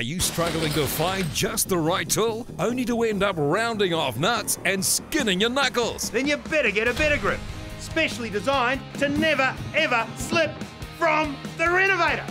Are you struggling to find just the right tool, only to end up rounding off nuts and skinning your knuckles? Then you better get a Better Grip, specially designed to never ever slip from the Renovator.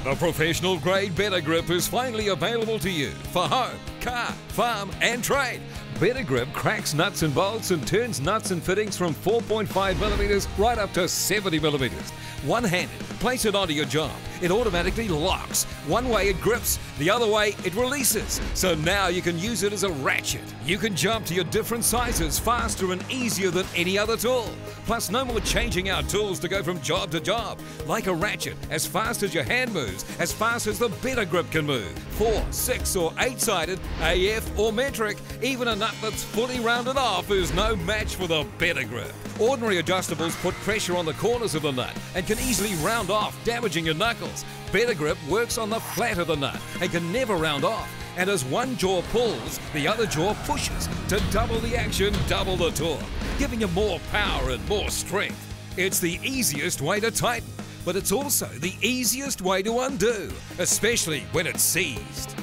The professional grade Better Grip is finally available to you for home, car, farm and trade. Better Grip cracks nuts and bolts and turns nuts and fittings from 4.5 millimeters right up to 70 millimeters. One-handed, place it onto your job. It automatically locks. One way it grips, the other way it releases. So now you can use it as a ratchet. You can jump to your different sizes faster and easier than any other tool. Plus, no more changing out tools to go from job to job. Like a ratchet, as fast as your hand moves, as fast as the Better Grip can move. 4, 6 or 8-sided, AF or metric, even a nut that's fully rounded off is no match for the Better Grip. Ordinary adjustables put pressure on the corners of the nut and can easily round off, damaging your knuckles. Better Grip works on the flat of the nut and can never round off. And as one jaw pulls, the other jaw pushes to double the action, double the torque, giving you more power and more strength. It's the easiest way to tighten, but it's also the easiest way to undo, especially when it's seized.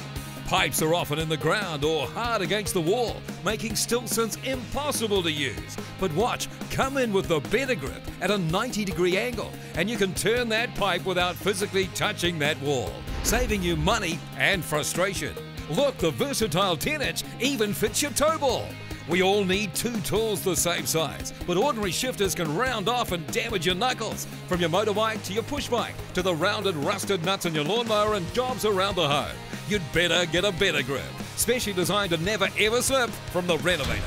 Pipes are often in the ground or hard against the wall, making Stilsons impossible to use. But watch, come in with the Better Grip at a 90-degree angle, and you can turn that pipe without physically touching that wall, saving you money and frustration. Look, the versatile 10-inch even fits your toe ball. We all need 2 tools the same size, but ordinary shifters can round off and damage your knuckles, from your motorbike to your push bike, to the rounded rusted nuts in your lawnmower and jobs around the home. You'd better get a Better Grip, specially designed to never ever slip from the Renovator.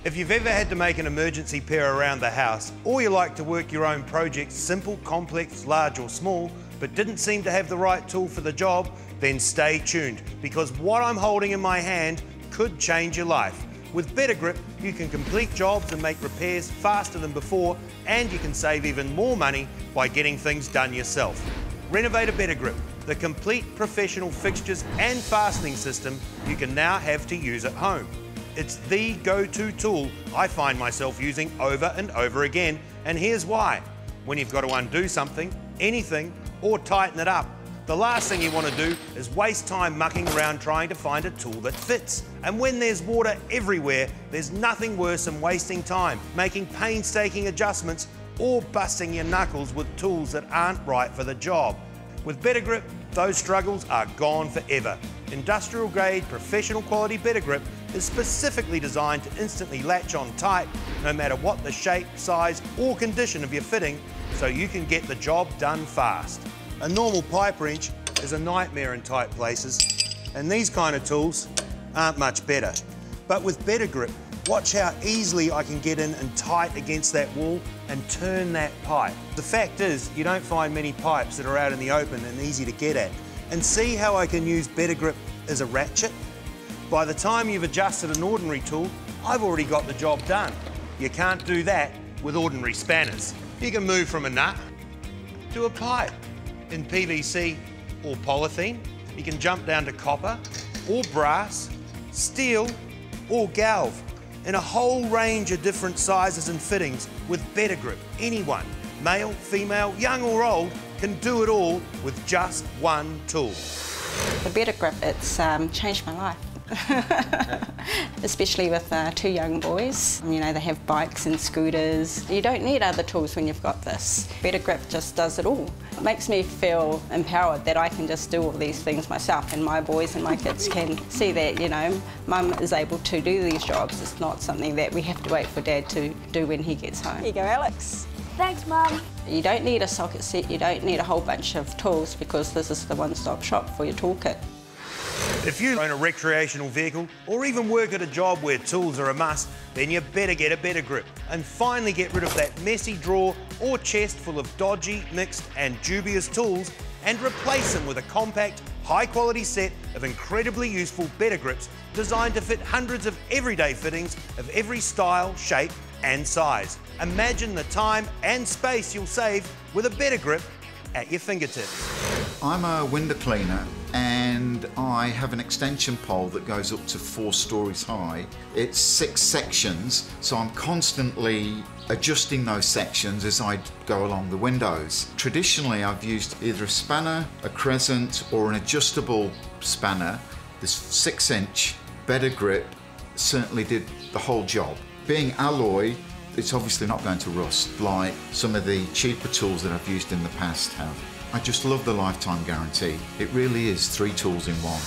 If you've ever had to make an emergency pair around the house, or you like to work your own projects, simple, complex, large or small, but didn't seem to have the right tool for the job, then stay tuned, because what I'm holding in my hand could change your life. With Better Grip, you can complete jobs and make repairs faster than before, and you can save even more money by getting things done yourself. Renovator Better Grip, the complete professional fixtures and fastening system you can now have to use at home. It's the go-to tool I find myself using over and over again, and here's why. When you've got to undo something, anything, or tighten it up, the last thing you want to do is waste time mucking around trying to find a tool that fits. And when there's water everywhere, there's nothing worse than wasting time making painstaking adjustments or busting your knuckles with tools that aren't right for the job. With Better Grip, those struggles are gone forever. Industrial grade, professional quality Better Grip is specifically designed to instantly latch on tight, no matter what the shape, size or condition of your fitting, so you can get the job done fast. A normal pipe wrench is a nightmare in tight places, and these kind of tools aren't much better. But with Better Grip, watch how easily I can get in and tight against that wall and turn that pipe. The fact is, you don't find many pipes that are out in the open and easy to get at. And see how I can use Better Grip as a ratchet? By the time you've adjusted an ordinary tool, I've already got the job done. You can't do that with ordinary spanners. You can move from a nut to a pipe. In PVC or polythene, you can jump down to copper or brass, steel or galv, in a whole range of different sizes and fittings with Better Grip. Anyone, male, female, young or old, can do it all with just one tool. The Better Grip, it's changed my life. Especially with 2 young boys. You know, they have bikes and scooters. You don't need other tools when you've got this. Better Grip just does it all. It makes me feel empowered that I can just do all these things myself, and my boys and my kids can see that, you know, Mum is able to do these jobs. It's not something that we have to wait for Dad to do when he gets home. Here you go, Alex. Thanks, Mum. You don't need a socket set, you don't need a whole bunch of tools, because this is the one-stop shop for your toolkit. If you own a recreational vehicle or even work at a job where tools are a must, then you better get a Better Grip and finally get rid of that messy drawer or chest full of dodgy, mixed and dubious tools and replace them with a compact, high-quality set of incredibly useful Better Grips designed to fit hundreds of everyday fittings of every style, shape and size. Imagine the time and space you'll save with a Better Grip at your fingertips. I'm a window cleaner and I have an extension pole that goes up to 4 stories high. It's 6 sections, so I'm constantly adjusting those sections as I go along the windows. Traditionally, I've used either a spanner, a crescent, or an adjustable spanner, this 6-inch Better Grip certainly did the whole job. Being alloy, it's obviously not going to rust like some of the cheaper tools that I've used in the past have. I just love the lifetime guarantee. It really is 3 tools in one.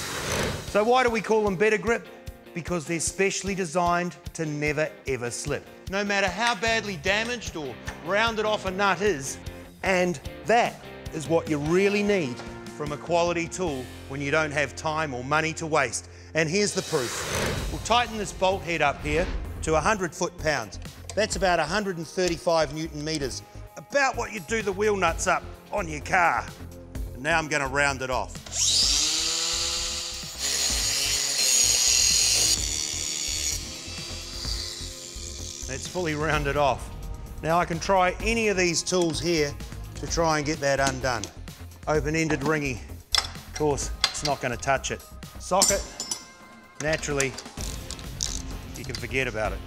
So why do we call them Better Grip? Because they're specially designed to never ever slip. No matter how badly damaged or rounded off a nut is, and that is what you really need from a quality tool when you don't have time or money to waste. And here's the proof. We'll tighten this bolt head up here to 100 foot-pounds. That's about 135 Newton meters, about what you do the wheel nuts up on your car. And now I'm going to round it off. That's fully rounded off. Now I can try any of these tools here to try and get that undone. Open-ended ringy, of course, it's not going to touch it. Socket, naturally, you can forget about it.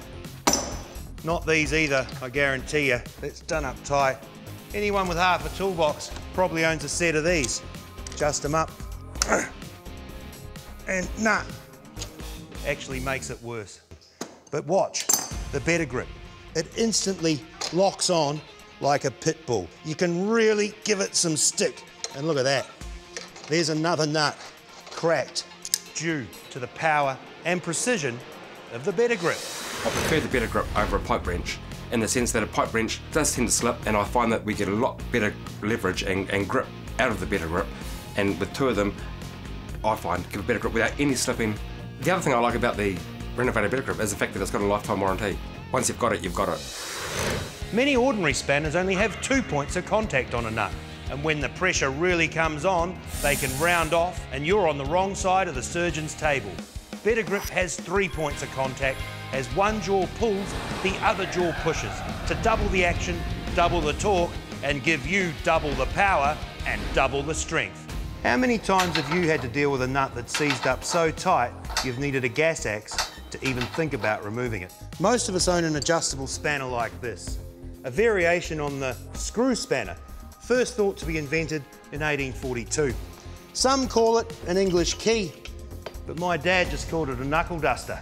Not these either, I guarantee you. It's done up tight. Anyone with half a toolbox probably owns a set of these. Adjust them up. And nah, actually makes it worse. But watch, the Better Grip. It instantly locks on like a pit bull. You can really give it some stick. And look at that. There's another nut cracked due to the power and precision of the Better Grip. I prefer the Better Grip over a pipe wrench in the sense that a pipe wrench does tend to slip, and I find that we get a lot better leverage and grip out of the Better Grip. And with 2 of them, I find give a better grip without any slipping. The other thing I like about the Renovator Better Grip is the fact that it's got a lifetime warranty. Once you've got it, you've got it. Many ordinary spanners only have 2 points of contact on a nut, and when the pressure really comes on, they can round off and you're on the wrong side of the surgeon's table. Better Grip has 3 points of contact. As one jaw pulls, the other jaw pushes to double the action, double the torque, and give you double the power and double the strength. How many times have you had to deal with a nut that's seized up so tight you've needed a gas axe to even think about removing it? Most of us own an adjustable spanner like this, a variation on the screw spanner, first thought to be invented in 1842. Some call it an English key, but my dad just called it a knuckle duster.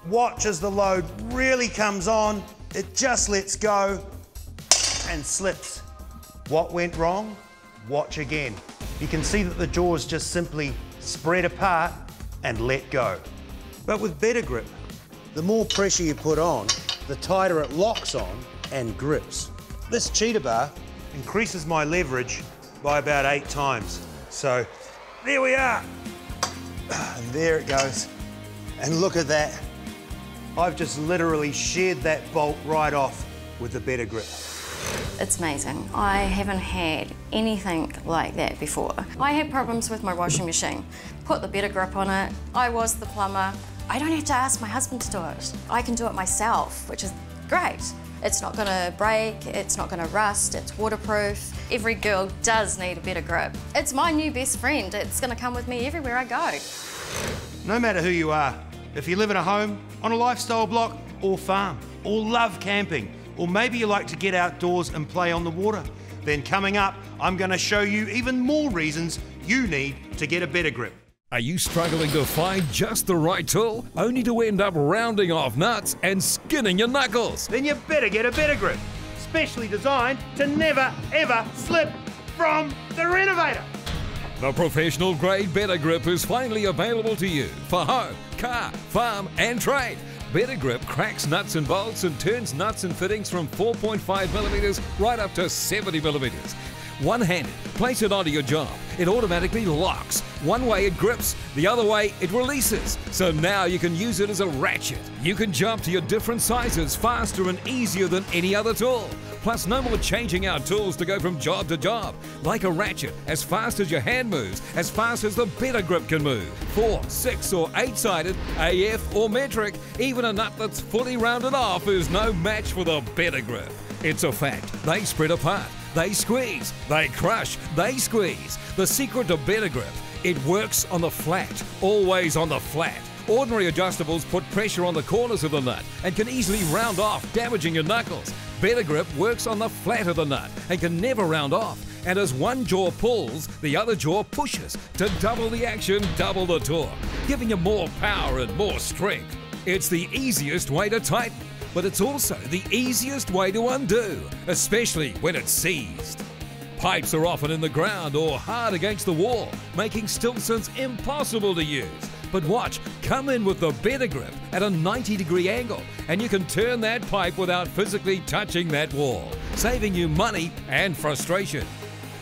Watch as the load really comes on, it just lets go and slips. What went wrong? Watch again. You can see that the jaws just simply spread apart and let go. But with Better Grip, the more pressure you put on, the tighter it locks on and grips. This cheater bar increases my leverage by about 8 times. So there we are. And there it goes. And look at that. I've just literally sheared that bolt right off with the Better Grip. It's amazing. I haven't had anything like that before. I had problems with my washing machine. Put the Better Grip on it. I was the plumber. I don't have to ask my husband to do it. I can do it myself, which is great. It's not gonna break, it's not gonna rust, it's waterproof. Every girl does need a Better Grip. It's my new best friend. It's gonna come with me everywhere I go. No matter who you are, if you live in a home, on a lifestyle block or farm, or love camping, or maybe you like to get outdoors and play on the water, then coming up, I'm going to show you even more reasons you need to get a Better Grip. Are you struggling to find just the right tool, only to end up rounding off nuts and skinning your knuckles? Then you better get a Better Grip, specially designed to never ever slip from the Renovator. The professional grade Better Grip is finally available to you for home, car, farm and trade. Better Grip cracks nuts and bolts and turns nuts and fittings from 4.5 millimeters right up to 70 millimeters. One-handed, place it onto your job. It automatically locks. One way it grips, the other way it releases. So now you can use it as a ratchet. You can jump to your different sizes faster and easier than any other tool. Plus, no more changing out tools to go from job to job. Like a ratchet, as fast as your hand moves, as fast as the Better Grip can move. 4, 6 or 8-sided, AF or metric, even a nut that's fully rounded off is no match for the Better Grip. It's a fact. They spread apart. They squeeze, they crush, they squeeze. The secret to Better Grip, it works on the flat, always on the flat. Ordinary adjustables put pressure on the corners of the nut and can easily round off, damaging your knuckles. Better Grip works on the flat of the nut and can never round off. And as one jaw pulls, the other jaw pushes to double the action, double the torque, giving you more power and more strength. It's the easiest way to tighten, but it's also the easiest way to undo, especially when it's seized. Pipes are often in the ground or hard against the wall, making Stilsons impossible to use. But watch, come in with the Better Grip at a 90-degree angle, and you can turn that pipe without physically touching that wall, saving you money and frustration.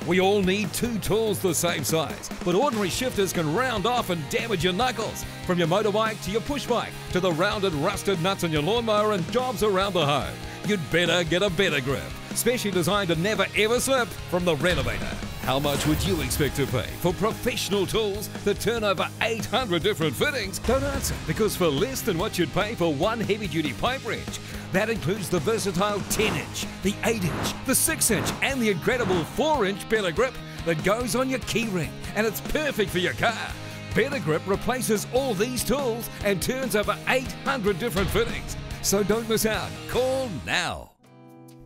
We all need two tools the same size, but ordinary shifters can round off and damage your knuckles. From your motorbike to your push bike, to the rounded, rusted nuts on your lawnmower and jobs around the home. You'd better get a Better Grip, specially designed to never ever slip from the Renovator. How much would you expect to pay for professional tools that turn over 800 different fittings? Don't answer, because for less than what you'd pay for one heavy-duty pipe wrench, that includes the versatile 10-inch, the 8-inch, the 6-inch and the incredible 4-inch Better Grip that goes on your keyring, and it's perfect for your car. Better Grip replaces all these tools and turns over 800 different fittings. So don't miss out. Call now.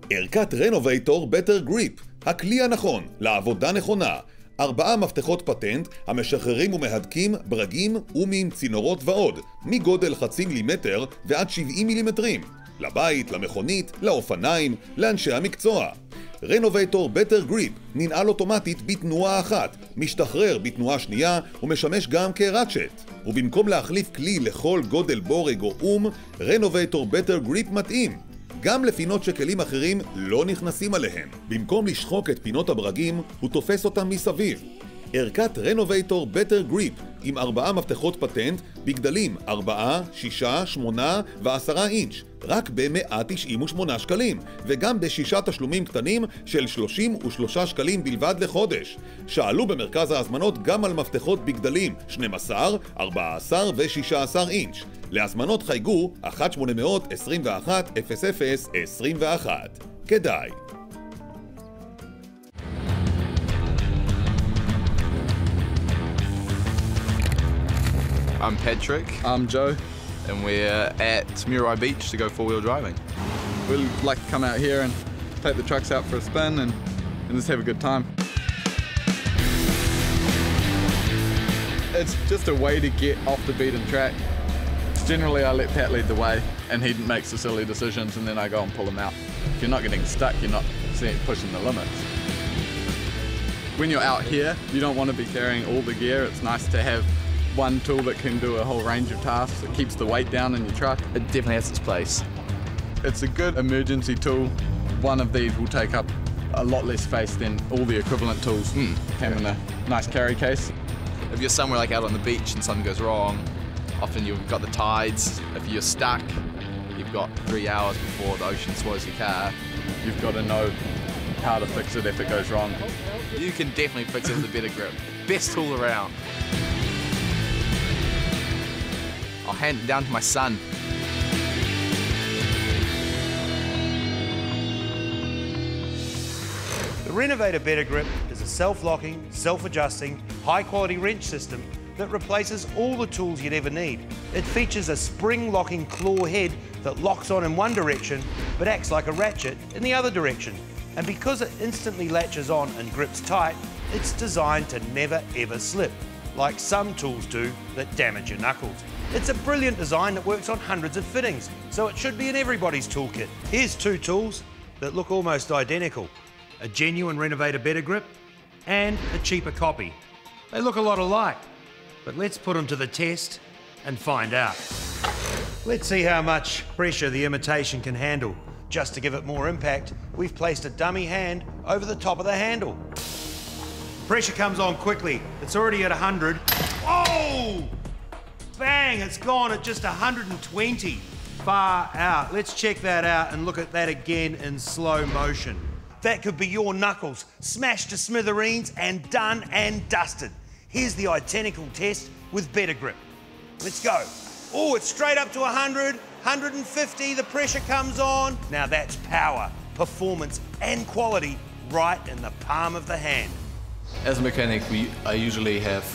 ערכת Renovator Better Grip, הכלי הנכון לעבודה נכונה. 4 מפתחות פטנט, המשחררים ומהדקים, ברגים, אומים, צינורות ועוד, מגודל 0.5 מילימטר ועד 70 מילימטרים. לבית, למכונית, לאופניים, לאנשי המקצוע. Renovator Better Grip, ננעל אוטומטית בתנועה אחת, משתחרר בתנועה שנייה ומשמש גם כראצ'ר. ובמקום להחליף כלי לכל גודל בורג או אום, Renovator Better Grip מתאים. גם לפינות שכלים אחרים לא נכנסים עליהם. במקום לשחוק את פינות הברגים, הוא תופס אותם מסביב. ערכת Renovator Better Grip עם 4 מפתחות פטנט בגדלים 4, 6, 8 ו10 אינץ' רק ב-198 שקלים, וגם ב6 תשלומים קטנים של 33 שקלים בלבד לחודש. שאלו במרכז ההזמנות גם על מפתחות בגדלים 12, 14 ו16 אינץ'. להזמנות חייגו 1-800-21-00-21. כדאי. I'm Patrick. I'm Joe. And we're at Murai Beach to go four-wheel driving. We like to come out here and take the trucks out for a spin and just have a good time. It's just a way to get off the beaten track. Generally, I let Pat lead the way and he makes the silly decisions and then I go and pull him out. If you're not getting stuck, you're not pushing the limits. When you're out here, you don't want to be carrying all the gear. It's nice to have one tool that can do a whole range of tasks. It keeps the weight down in your truck. It definitely has its place. It's a good emergency tool. One of these will take up a lot less space than all the equivalent tools. Came in a nice carry case. If you're somewhere like out on the beach and something goes wrong, often you've got the tides. If you're stuck, you've got 3 hours before the ocean swallows your car. You've got to know how to fix it if it goes wrong. You can definitely fix it with a Better Grip. Best tool around. I'll hand it down to my son. The Renovator Better Grip is a self-locking, self-adjusting, high-quality wrench system that replaces all the tools you'd ever need. It features a spring-locking claw head that locks on in one direction but acts like a ratchet in the other direction. And because it instantly latches on and grips tight, it's designed to never ever slip, like some tools do that damage your knuckles. It's a brilliant design that works on hundreds of fittings, so it should be in everybody's toolkit. Here's 2 tools that look almost identical. A genuine Renovator Better Grip and a cheaper copy. They look a lot alike, but let's put them to the test and find out. Let's see how much pressure the imitation can handle. Just to give it more impact, we've placed a dummy hand over the top of the handle. Pressure comes on quickly. It's already at 100. Whoa! Bang, it's gone at just 120. Far out. Let's check that out and look at that again in slow motion. That could be your knuckles, smashed to smithereens and done and dusted. Here's the identical test with Better Grip. Let's go. Oh, it's straight up to 100, 150, the pressure comes on. Now that's power, performance and quality right in the palm of the hand. As a mechanic, I usually have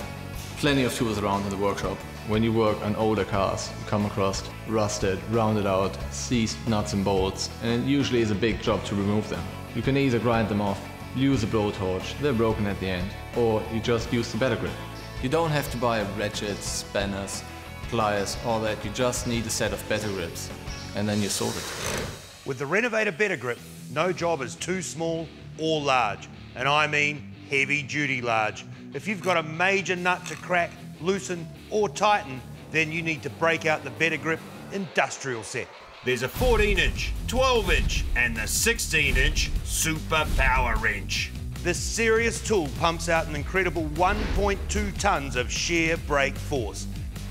plenty of tools around in the workshop. When you work on older cars, you come across rusted, rounded out, seized nuts and bolts, and it usually is a big job to remove them. You can either grind them off, use a blowtorch, they're broken at the end, or you just use the Better Grip. You don't have to buy ratchets, spanners, pliers, all that. You just need a set of Better Grips, and then you're sorted. With the Renovator Better Grip, no job is too small or large, and I mean heavy-duty large. If you've got a major nut to crack, loosen or tighten, then you need to break out the Better Grip industrial set. There's a 14-inch, 12-inch and the 16-inch Super Power Wrench. This serious tool pumps out an incredible 1.2 tonnes of sheer brake force.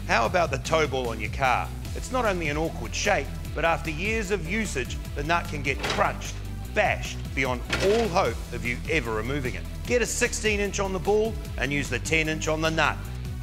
How about the toe ball on your car? It's not only an awkward shape, but after years of usage, the nut can get crunched, bashed, beyond all hope of you ever removing it. Get a 16-inch on the ball and use the 10-inch on the nut.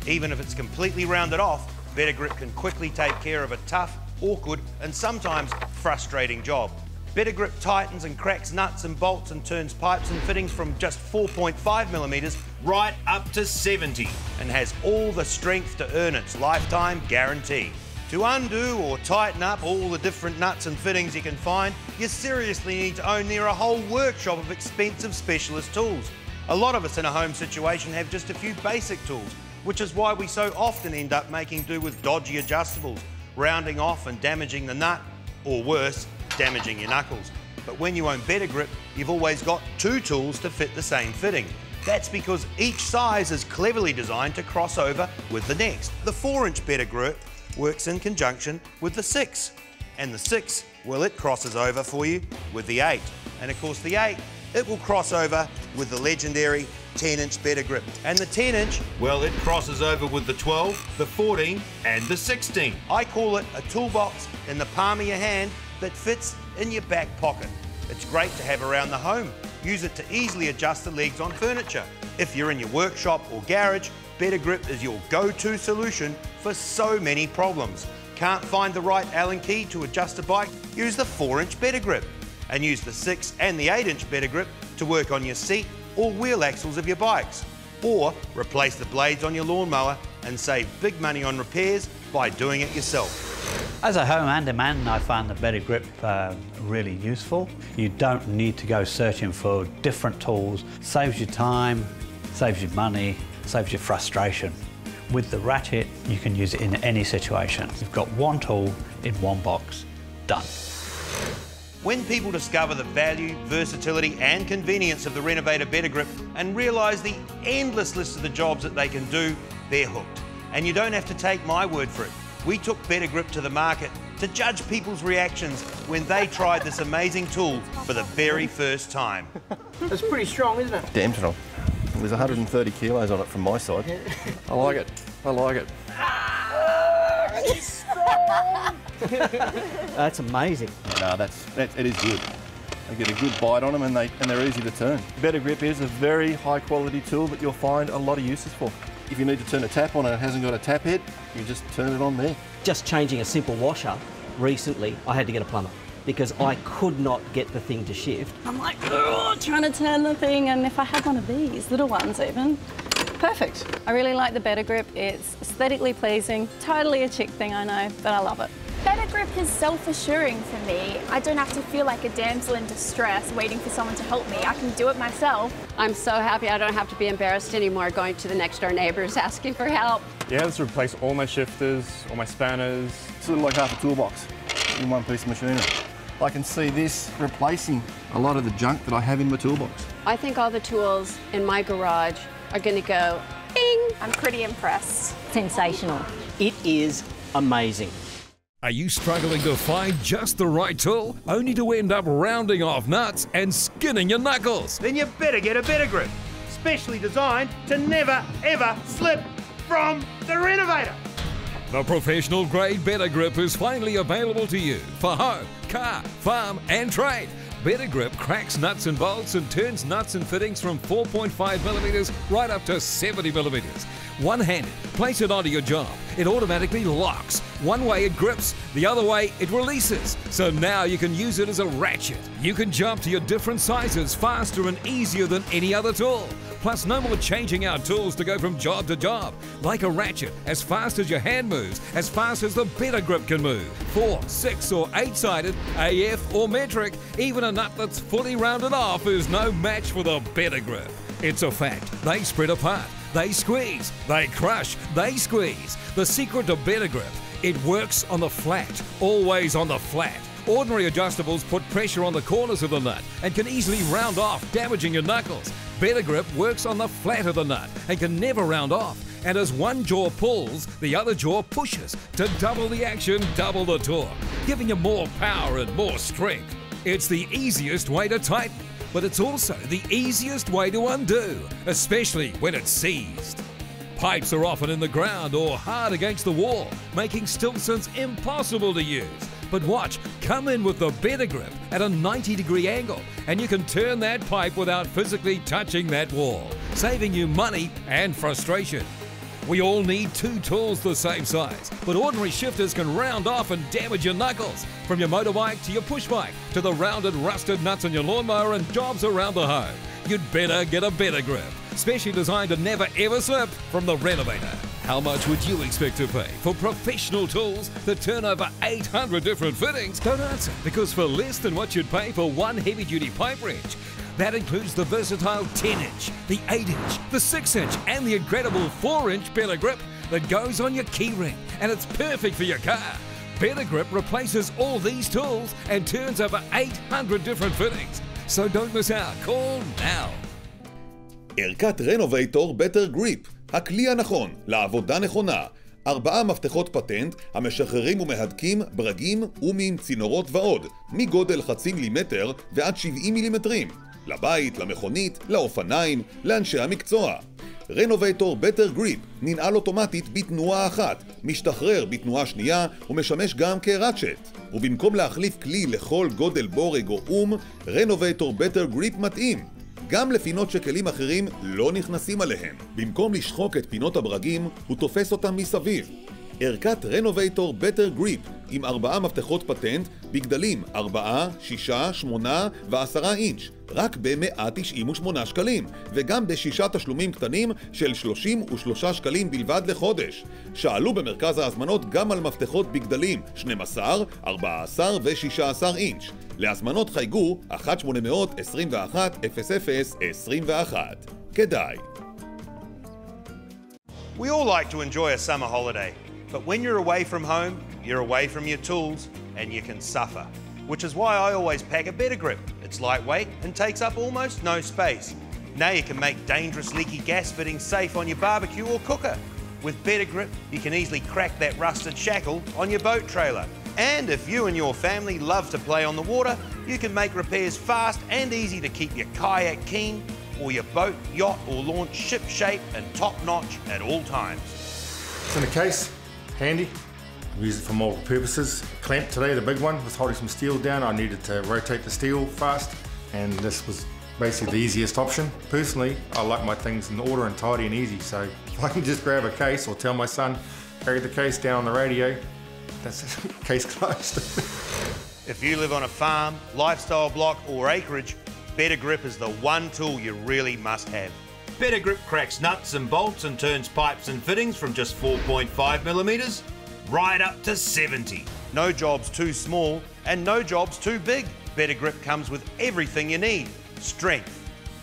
Even if it's completely rounded off, Better Grip can quickly take care of a tough, awkward and sometimes frustrating job. Better Grip tightens and cracks nuts and bolts and turns pipes and fittings from just 4.5mm right up to 70 and has all the strength to earn its lifetime guarantee. To undo or tighten up all the different nuts and fittings you can find, you seriously need to own near a whole workshop of expensive specialist tools. A lot of us in a home situation have just a few basic tools, which is why we so often end up making do with dodgy adjustables, rounding off and damaging the nut, or worse, damaging your knuckles. But when you own Better Grip, you've always got two tools to fit the same fitting. That's because each size is cleverly designed to cross over with the next. The 4-inch Better Grip works in conjunction with the 6. And the 6, well, it crosses over for you with the 8. And of course the 8, it will cross over with the legendary 10-inch Better Grip. And the 10-inch, well, it crosses over with the 12, the 14 and the 16. I call it a toolbox in the palm of your hand that fits in your back pocket. It's great to have around the home. Use it to easily adjust the legs on furniture. If you're in your workshop or garage, Better Grip is your go-to solution for so many problems. Can't find the right Allen key to adjust a bike? Use the 4-inch Better Grip. And use the 6 and the 8-inch Better Grip to work on your seat or wheel axles of your bikes. Or replace the blades on your lawnmower and save big money on repairs by doing it yourself. As a home handyman, I find the Better Grip really useful. You don't need to go searching for different tools. Saves you time, saves you money, saves you frustration. With the ratchet, you can use it in any situation. You've got one tool in one box, done. When people discover the value, versatility and convenience of the Renovator Better Grip and realise the endless list of the jobs that they can do, they're hooked. And you don't have to take my word for it. We took Better Grip to the market to judge people's reactions when they tried this amazing tool for the very first time. It's pretty strong, isn't it? Damn strong. There's 130 kilos on it from my side. I like it. I like it. That's amazing. No, it is good. They get a good bite on them and they're easy to turn. Better Grip is a very high quality tool that you'll find a lot of uses for. If you need to turn a tap on and it hasn't got a tap head, you just turn it on there. Just changing a simple washer, recently I had to get a plumber because I could not get the thing to shift. I'm like, oh, trying to turn the thing, and if I had one of these, little ones even, perfect. I really like the Better Grip. It's aesthetically pleasing, totally a chick thing, I know, but I love it. Better Grip is self-assuring for me. I don't have to feel like a damsel in distress waiting for someone to help me. I can do it myself. I'm so happy I don't have to be embarrassed anymore going to the next door neighbors asking for help. Yeah, this will replace all my shifters, all my spanners. It's sort of like half a toolbox in one piece of machinery. I can see this replacing a lot of the junk that I have in my toolbox. I think all the tools in my garage are going to go bing. I'm pretty impressed. Sensational. It is amazing. Are you struggling to find just the right tool, only to end up rounding off nuts and skinning your knuckles? Then you better get a Better Grip, specially designed to never ever slip from the Renovator. The professional grade Better Grip is finally available to you for home, car, farm and trade. Better Grip cracks nuts and bolts and turns nuts and fittings from 4.5mm right up to 70mm. One-handed, place it onto your job. It automatically locks. One way it grips, the other way it releases. So now you can use it as a ratchet. You can jump to your different sizes faster and easier than any other tool. Plus, no more changing our tools to go from job to job. Like a ratchet, as fast as your hand moves, as fast as the Better Grip can move. 4, 6 or 8-sided, AF or metric, even a nut that's fully rounded off is no match for the Better Grip. It's a fact. They spread apart, they squeeze, they crush, they squeeze. The secret to Better Grip, it works on the flat, always on the flat. Ordinary adjustables put pressure on the corners of the nut and can easily round off, damaging your knuckles. Better Grip works on the flat of the nut and can never round off. And as one jaw pulls, the other jaw pushes to double the action, double the torque, giving you more power and more strength. It's the easiest way to tighten, but it's also the easiest way to undo, especially when it's seized. Pipes are often in the ground or hard against the wall, making Stilsons impossible to use. But watch, come in with the Better Grip at a 90-degree angle and you can turn that pipe without physically touching that wall, saving you money and frustration. We all need 2 tools the same size, but ordinary shifters can round off and damage your knuckles. From your motorbike to your push bike, to the rounded, rusted nuts on your lawnmower and jobs around the home. You'd better get a Better Grip, specially designed to never ever slip from the Renovator. How much would you expect to pay for professional tools that turn over 800 different fittings? Don't answer, because for less than what you'd pay for one heavy-duty pipe wrench, that includes the versatile 10-inch, the 8-inch, the 6-inch and the incredible 4-inch Better Grip that goes on your keyring, and it's perfect for your car. Better Grip replaces all these tools and turns over 800 different fittings. So don't miss out. Call now. ערכת Renovator Better Grip, הכלי הנכון לעבודה נכונה. 4 מפתחות פטנט, המשחררים ומהדקים, ברגים, אומים, צינורות ועוד, מגודל 0.5 מילימטר ועד 70 מילימטרים. לבית, למכונית, לאופניים, לאנשי המקצוע. Renovator Better Grip, ננעל אוטומטית בתנועה אחת, משתחרר בתנועה שנייה ומשמש גם כראצ'ר. ובמקום להחליף כלי לכל גודל בורג או אום, Renovator Better Grip מתאים. גם לפינות שכלים אחרים לא נכנסים עליהם. במקום לשחוק את פינות הברגים, הוא תופס אותם מסביב. ערכת Renovator Better Grip עם 4 מפתחות פטנט בגדלים 4, 6, 8 ו10 אינץ' רק ב-198 שקלים וגם ב6 תשלומים קטנים של 33 שקלים בלבד לחודש. שאלו במרכז ההזמנות גם על מפתחות בגדלים 12, 14 ו16 אינץ'. להזמנות חייגו 1-800-21-00-21. כדאי. We all like to enjoy a summer holiday, but when you're away from home, you're away from your tools and you can suffer. Which is why I always pack a Better Grip. It's lightweight and takes up almost no space. Now you can make dangerous leaky gas fittings safe on your barbecue or cooker. With Better Grip, you can easily crack that rusted shackle on your boat trailer. And if you and your family love to play on the water, you can make repairs fast and easy to keep your kayak keen or your boat, yacht or launch ship shape and top notch at all times. It's in a case, handy. We use it for multiple purposes. Clamp today, the big one, was holding some steel down. I needed to rotate the steel fast, and this was basically the easiest option. Personally, I like my things in order and tidy and easy, so I can just grab a case or tell my son, carry the case down on the radio. That's it, case closed. If you live on a farm, lifestyle block or acreage, Better Grip is the one tool you really must have. Better Grip cracks nuts and bolts and turns pipes and fittings from just 4.5 millimeters right up to 70. No job's too small and no job's too big. Better Grip comes with everything you need. Strength,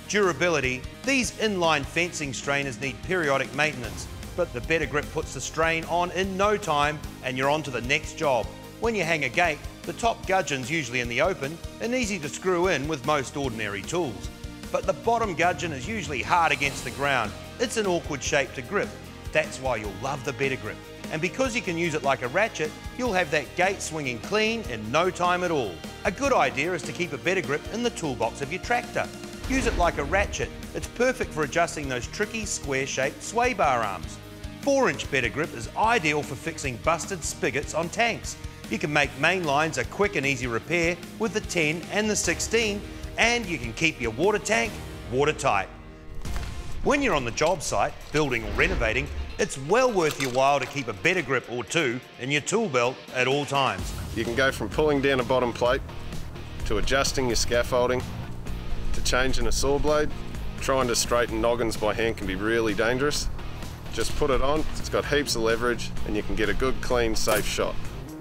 durability. These inline fencing strainers need periodic maintenance, but the Better Grip puts the strain on in no time and you're on to the next job. When you hang a gate, the top gudgeon's usually in the open and easy to screw in with most ordinary tools. But the bottom gudgeon is usually hard against the ground. It's an awkward shape to grip. That's why you'll love the Better Grip. And because you can use it like a ratchet, you'll have that gate swinging clean in no time at all. A good idea is to keep a Better Grip in the toolbox of your tractor. Use it like a ratchet. It's perfect for adjusting those tricky square-shaped sway bar arms. 4-inch Better Grip is ideal for fixing busted spigots on tanks. You can make main lines a quick and easy repair with the 10 and the 16, and you can keep your water tank watertight. When you're on the job site, building or renovating, it's well worth your while to keep a Better Grip or two in your tool belt at all times. You can go from pulling down a bottom plate, to adjusting your scaffolding, to changing a saw blade, Trying to straighten noggins by hand can be really dangerous. Just put it on, it's got heaps of leverage and you can get a good, clean, safe shot.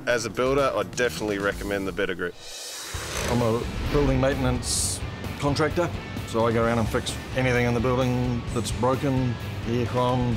As a builder, I definitely recommend the Better Grip. I'm a building maintenance contractor, so I go around and fix anything in the building that's broken, aircon,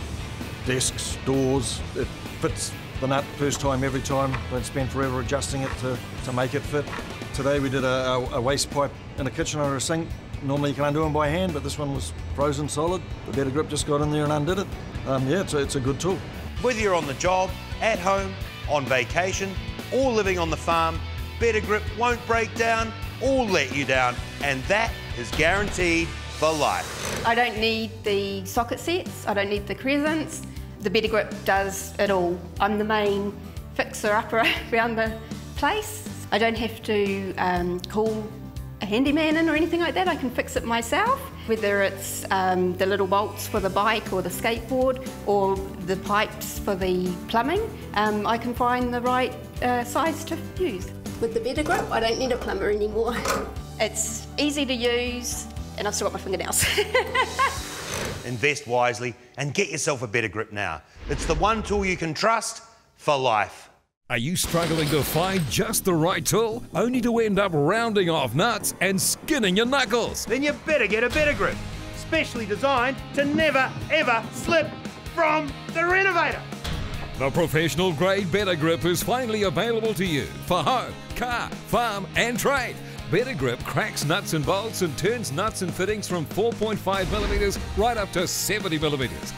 desks, doors. It fits the nut first time, every time. Don't spend forever adjusting it to make it fit. Today we did a waste pipe in a kitchen or a sink. Normally you can undo them by hand, but this one was frozen solid. The Better Grip just got in there and undid it. Yeah, it's a good tool. Whether you're on the job, at home, on vacation, or living on the farm, Better Grip won't break down or let you down, and that is guaranteed for life. I don't need the socket sets, I don't need the crescents. The Better Grip does it all. I'm the main fixer-upper around the place. I don't have to call a handyman in or anything like that. I can fix it myself, whether it's the little bolts for the bike or the skateboard or the pipes for the plumbing. I can find the right size to use. With the Better Grip, I don't need a plumber anymore. It's easy to use and I've still got my fingernails. Invest wisely and get yourself a Better Grip now. It's the one tool you can trust for life. Are you struggling to find just the right tool, only to end up rounding off nuts and skinning your knuckles? Then you better get a Better Grip, specially designed to never ever slip from the Renovator. The professional grade Better Grip is finally available to you for home, car, farm and trade. Better Grip cracks nuts and bolts and turns nuts and fittings from 4.5 millimeters right up to 70 millimeters.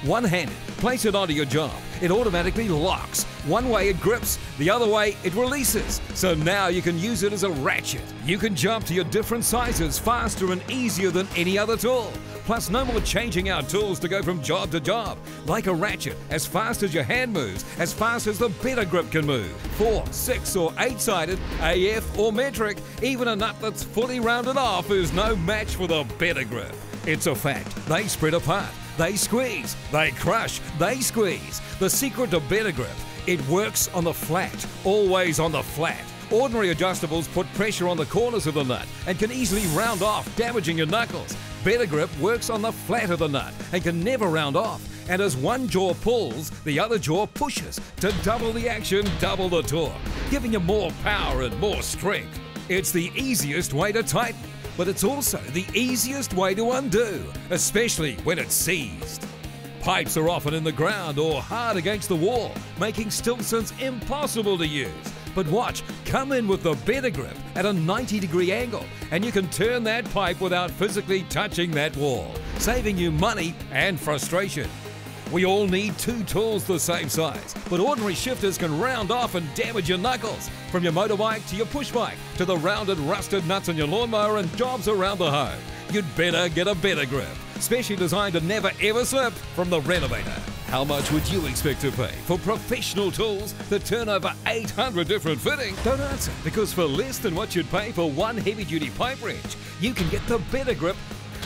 One-handed, place it onto your job. It automatically locks. One way it grips, the other way it releases. So now you can use it as a ratchet. You can jump to your different sizes faster and easier than any other tool. Plus, no more changing out tools to go from job to job. Like a ratchet, as fast as your hand moves, as fast as the Better Grip can move. 4, 6 or 8-sided, AF or metric, even a nut that's fully rounded off is no match for the Better Grip. It's a fact. They spread apart. They squeeze, they crush, they squeeze. The secret to Better Grip, it works on the flat, always on the flat. Ordinary adjustables put pressure on the corners of the nut and can easily round off, damaging your knuckles. Better Grip works on the flat of the nut and can never round off. And as one jaw pulls, the other jaw pushes to double the action, double the torque, giving you more power and more strength. It's the easiest way to tighten, but it's also the easiest way to undo, especially when it's seized. Pipes are often in the ground or hard against the wall, making Stilsons impossible to use. But watch, come in with the Better Grip at a 90-degree angle, and you can turn that pipe without physically touching that wall, saving you money and frustration. We all need two tools the same size, but ordinary shifters can round off and damage your knuckles. From your motorbike to your push bike, to the rounded, rusted nuts on your lawnmower and jobs around the home. You'd better get a Better Grip, specially designed to never ever slip from the Renovator. How much would you expect to pay for professional tools that turn over 800 different fittings? Don't answer, because for less than what you'd pay for one heavy-duty pipe wrench, you can get the Better Grip.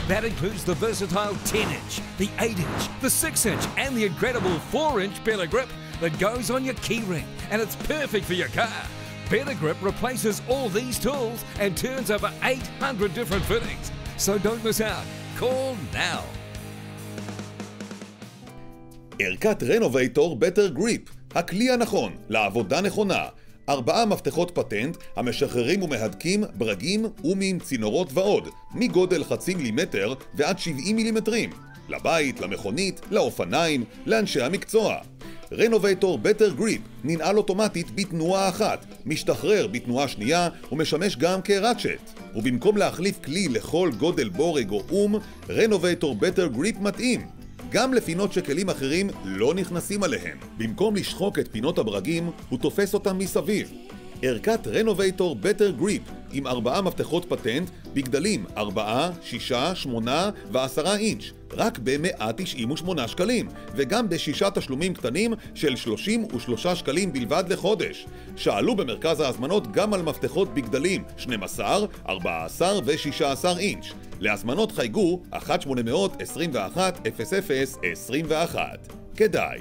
That includes the versatile 10-inch, the 8-inch, the 6-inch and the incredible 4-inch Better Grip that goes on your keyring, and it's perfect for your car. Better Grip replaces all these tools and turns over 800 different fittings. So don't miss out. Call now. ערכת Renovator Better Grip, הכלי הנכון לעבודה נכונה. 4 מפתחות פטנט, המשחררים ומהדקים, ברגים, אומים, צינורות ועוד, מגודל חצי מילימטר ועד 70 מילימטרים. לבית, למכונית, לאופניים, לאנשי המקצוע. Renovator Better Grip, ננעל אוטומטית בתנועה אחת, משתחרר בתנועה שנייה ומשמש גם כראצ'ר. ובמקום להחליף כלי לכל גודל בורג או אום, Renovator Better Grip מתאים. גם לפינות שכלים אחרים לא נכנסים עליהם. במקום לשחוק את פינות הברגים, הוא תופס אותם מסביב. ערכת Renovator Better Grip עם 4 מפתחות פטנט בגדלים 4, 6, 8 ו10 אינץ' רק ב-198 שקלים, וגם ב6 תשלומים קטנים של 33 שקלים בלבד לחודש. שאלו במרכז ההזמנות גם על מפתחות בגדלים 12, 14 ו16 אינץ'. להזמנות חייגו 1-800-21-00-21. כדאי.